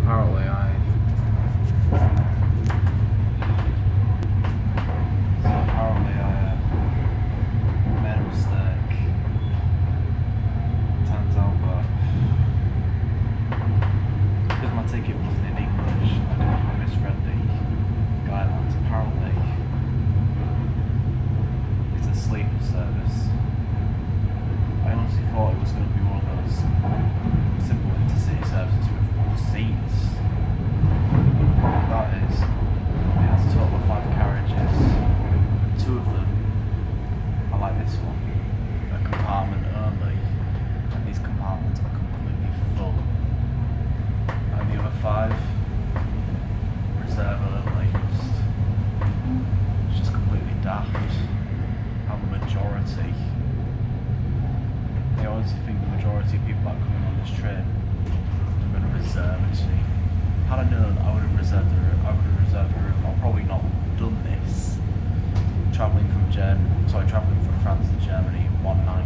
apparently I made a mistake. Turns out that because my ticket wasn't in English, I misread the guidelines. Apparently, it's a sleeper service. I honestly thought it was going to be one of those simple intercity services with seats. The problem with that is it has a total of 5 carriages, and 2 of them are like this one, a compartment only, and these compartments are completely full. And the other 5 reserve only. It's just completely daft. How the majority, I honestly think the majority of people that are coming on this train are going to reserve a seat. Had I known, I would have reserved a room. I've probably not done this. Travelling from France to Germany in one night.